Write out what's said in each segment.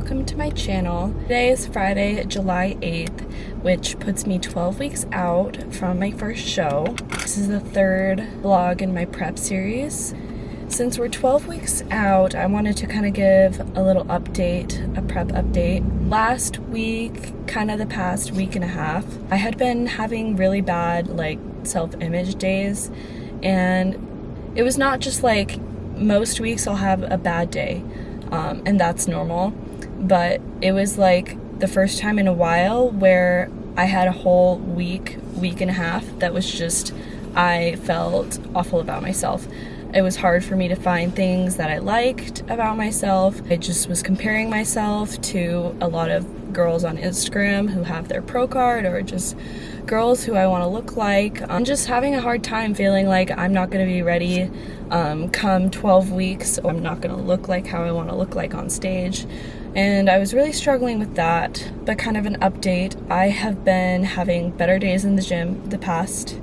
welcome to my channel. Today is Friday, July 8th, which puts me 12 weeks out from my first show. This is the third vlog in my prep series. Since we're 12 weeks out, I wanted to kind of give a little update, a prep update. Last week, kind of the past week and a half, I had been having really bad self-image days, and it was not just like most weeks I'll have a bad day, and that's normal, but it was like the first time in a while where I had a whole week and a half that was just, I felt awful about myself. It was hard for me to find things that I liked about myself. I just was comparing myself to a lot of girls on Instagram who have their pro card, or just girls who I want to look like. I'm just having a hard time feeling like I'm not going to be ready come 12 weeks. Or I'm not going to look like how I want to look like on stage. And I was really struggling with that. But kind of an update, I have been having better days in the gym. The past,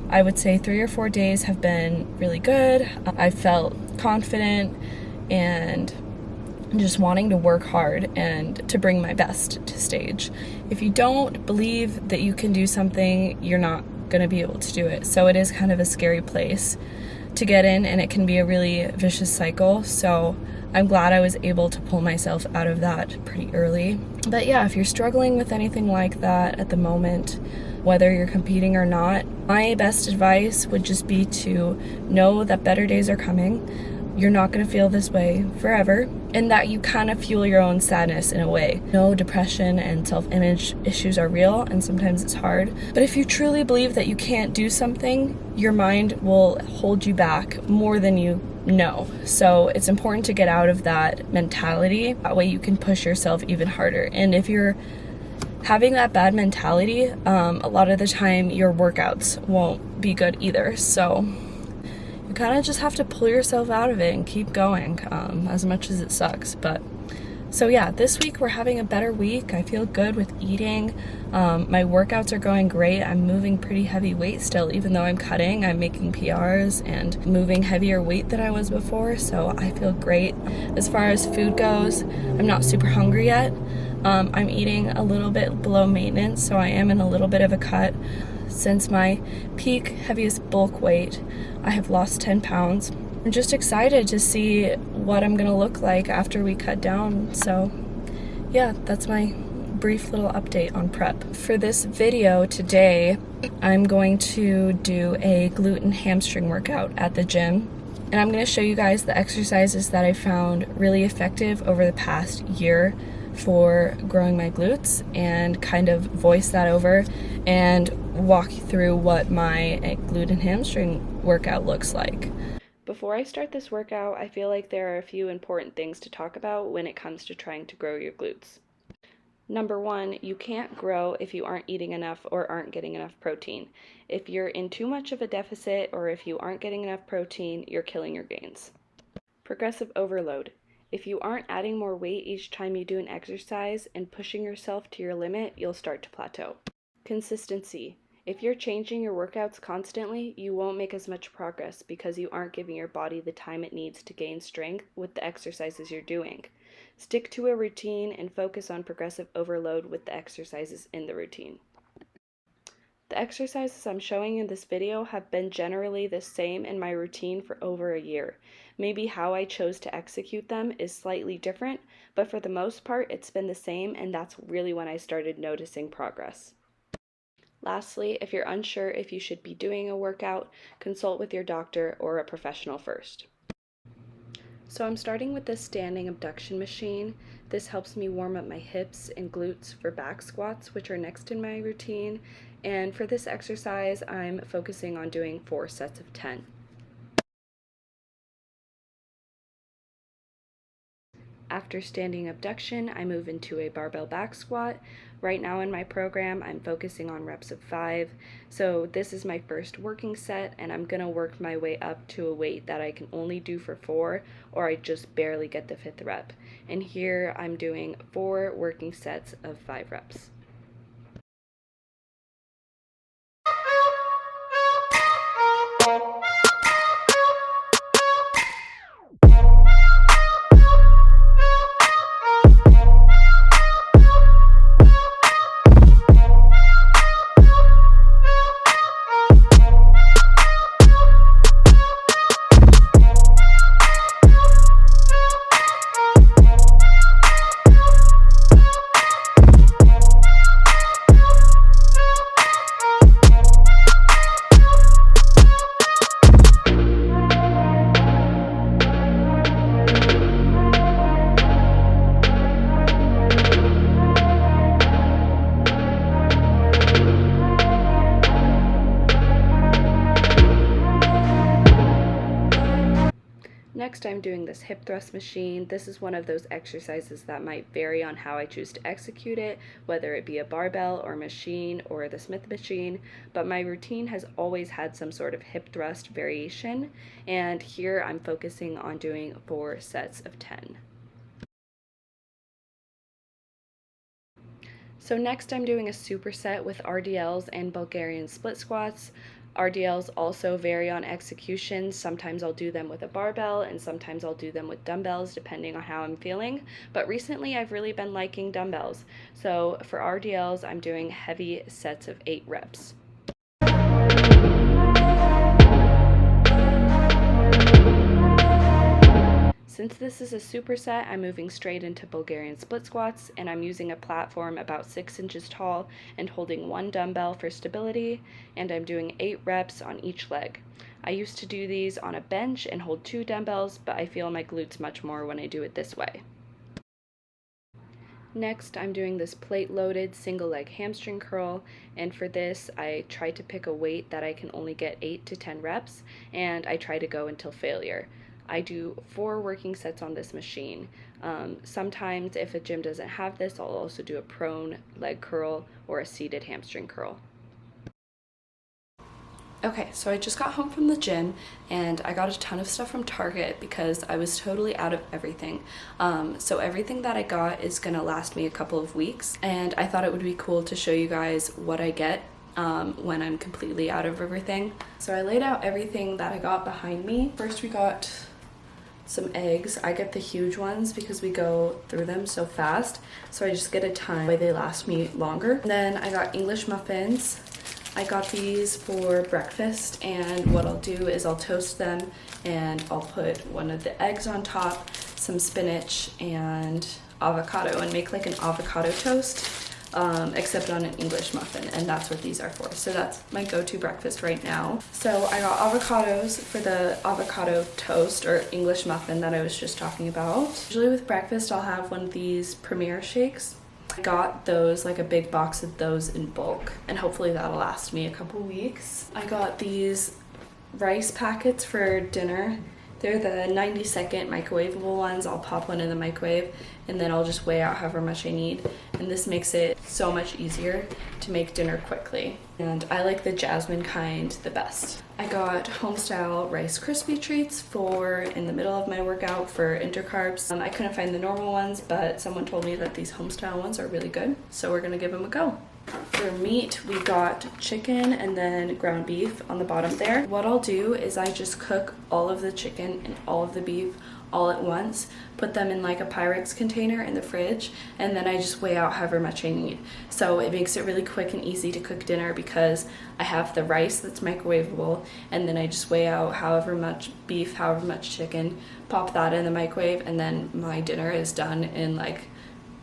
I would say 3 or 4 days have been really good. I felt confident and just wanting to work hard and to bring my best to stage. If you don't believe that you can do something, you're not going to be able to do it. So it is kind of a scary place to get in, and it can be a really vicious cycle. So I'm glad I was able to pull myself out of that pretty early. But yeah, if you're struggling with anything like that at the moment, whether you're competing or not, my best advice would just be to know that better days are coming. You're not going to feel this way forever, and that you kind of fuel your own sadness in a way. No, depression and self-image issues are real, and sometimes it's hard. But if you truly believe that you can't do something, your mind will hold you back more than you know. So it's important to get out of that mentality. That way you can push yourself even harder. And if you're having that bad mentality, a lot of the time your workouts won't be good either. So you kind of just have to pull yourself out of it and keep going, as much as it sucks. But so yeah, this week we're having a better week. I feel good with eating. My workouts are going great. I'm moving pretty heavy weight still, even though I'm cutting. I'm making PRs and moving heavier weight than I was before, so I feel great. As far as food goes, I'm not super hungry yet. I'm eating a little bit below maintenance, so I am in a little bit of a cut. Since my peak heaviest bulk weight, I have lost 10 pounds. I'm just excited to see what I'm gonna look like after we cut down. So yeah, that's my brief little update on prep. For this video today, I'm going to do a glute and hamstring workout at the gym. And I'm gonna show you guys the exercises that I found really effective over the past year for growing my glutes, and kind of voice that over and walk you through what my glute and hamstring workout looks like. Before I start this workout, I feel like there are a few important things to talk about when it comes to trying to grow your glutes. Number one, you can't grow if you aren't eating enough or aren't getting enough protein. If you're in too much of a deficit, or if you aren't getting enough protein, you're killing your gains. Progressive overload. If you aren't adding more weight each time you do an exercise and pushing yourself to your limit, you'll start to plateau. Consistency. If you're changing your workouts constantly, you won't make as much progress because you aren't giving your body the time it needs to gain strength with the exercises you're doing. Stick to a routine and focus on progressive overload with the exercises in the routine. The exercises I'm showing in this video have been generally the same in my routine for over a year. Maybe how I chose to execute them is slightly different, but for the most part it's been the same, and that's really when I started noticing progress. Lastly, if you're unsure if you should be doing a workout, consult with your doctor or a professional first. So I'm starting with this standing abduction machine. This helps me warm up my hips and glutes for back squats, which are next in my routine. And for this exercise, I'm focusing on doing 4 sets of 10. After standing abduction, I move into a barbell back squat. Right now in my program, I'm focusing on reps of 5. So this is my first working set, and I'm gonna work my way up to a weight that I can only do for 4, or I just barely get the 5th rep. And here I'm doing 4 working sets of 5 reps. Next, I'm doing this hip thrust machine. This is one of those exercises that might vary on how I choose to execute it, whether it be a barbell or machine or the Smith machine, but my routine has always had some sort of hip thrust variation, and here I'm focusing on doing 4 sets of 10. So next I'm doing a superset with RDLs and Bulgarian split squats. RDLs also vary on execution. Sometimes I'll do them with a barbell and sometimes I'll do them with dumbbells depending on how I'm feeling. But recently I've really been liking dumbbells. So for RDLs I'm doing heavy sets of 8 reps. Since this is a superset, I'm moving straight into Bulgarian split squats, and I'm using a platform about 6 inches tall and holding 1 dumbbell for stability, and I'm doing 8 reps on each leg. I used to do these on a bench and hold 2 dumbbells, but I feel my glutes much more when I do it this way. Next, I'm doing this plate-loaded single leg hamstring curl, and for this I try to pick a weight that I can only get 8 to 10 reps, and I try to go until failure. I do 4 working sets on this machine. Sometimes if a gym doesn't have this, I'll also do a prone leg curl or a seated hamstring curl. Okay, so I just got home from the gym and I got a ton of stuff from Target because I was totally out of everything. So everything that I got is gonna last me a couple of weeks, and I thought it would be cool to show you guys what I get when I'm completely out of everything. So I laid out everything that I got behind me. First we got some eggs. I get the huge ones because we go through them so fast, so I just get a ton, way they last me longer. Then I got English muffins. I got these for breakfast, and what I'll do is I'll toast them and I'll put one of the eggs on top, some spinach and avocado, and make like an avocado toast, except on an English muffin, and that's what these are for. So that's my go-to breakfast right now. So I got avocados for the avocado toast or English muffin that I was just talking about. Usually with breakfast I'll have one of these Premier shakes. I got those, like a big box of those in bulk, and hopefully that'll last me a couple weeks. I got these rice packets for dinner. They're the 90-second microwavable ones. I'll pop one in the microwave and then I'll just weigh out however much I need. And this makes it so much easier to make dinner quickly. And I like the jasmine kind the best. I got homestyle Rice Krispie treats for in the middle of my workout for intercarbs. I couldn't find the normal ones, but someone told me that these homestyle ones are really good, so we're gonna give them a go. For meat, we got chicken and then ground beef on the bottom there. What I'll do is I just cook all of the chicken and all of the beef all at once, put them in like a Pyrex container in the fridge, and then I just weigh out however much I need. So it makes it really quick and easy to cook dinner because I have the rice that's microwavable, and then I just weigh out however much beef, however much chicken, pop that in the microwave, and then my dinner is done in like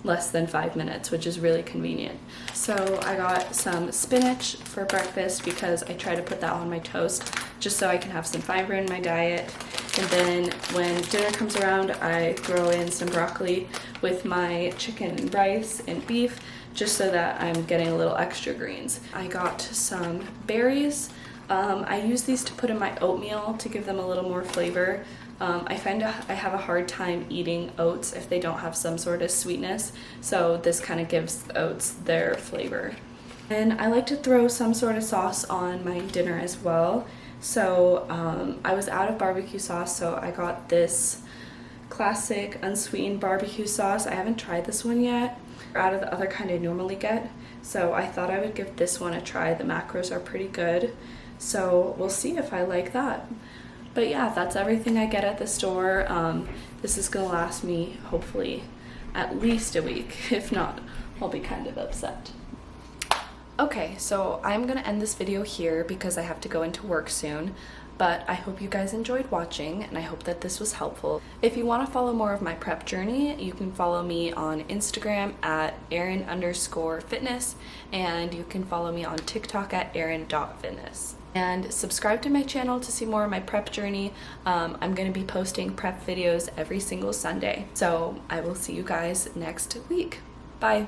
less than 5 minutes, which is really convenient. So I got some spinach for breakfast because I try to put that on my toast just so I can have some fiber in my diet. And then when dinner comes around, I throw in some broccoli with my chicken and rice and beef just so that I'm getting a little extra greens. I got some berries. I use these to put in my oatmeal to give them a little more flavor. I find I have a hard time eating oats if they don't have some sort of sweetness, so this kind of gives oats their flavor. And I like to throw some sort of sauce on my dinner as well. So I was out of barbecue sauce, so I got this classic unsweetened barbecue sauce. I haven't tried this one yet, out of the other kind I normally get, so I thought I would give this one a try. The macros are pretty good, so we'll see if I like that. But yeah, that's everything I get at the store. This is gonna last me hopefully at least a week. If not, I'll be kind of upset. Okay, so I'm gonna end this video here because I have to go into work soon, but I hope you guys enjoyed watching and I hope that this was helpful. If you want to follow more of my prep journey, you can follow me on Instagram at Erin_fitness, and you can follow me on TikTok at Erin.fitness. And subscribe to my channel to see more of my prep journey. I'm going to be posting prep videos every single Sunday. So I will see you guys next week. Bye.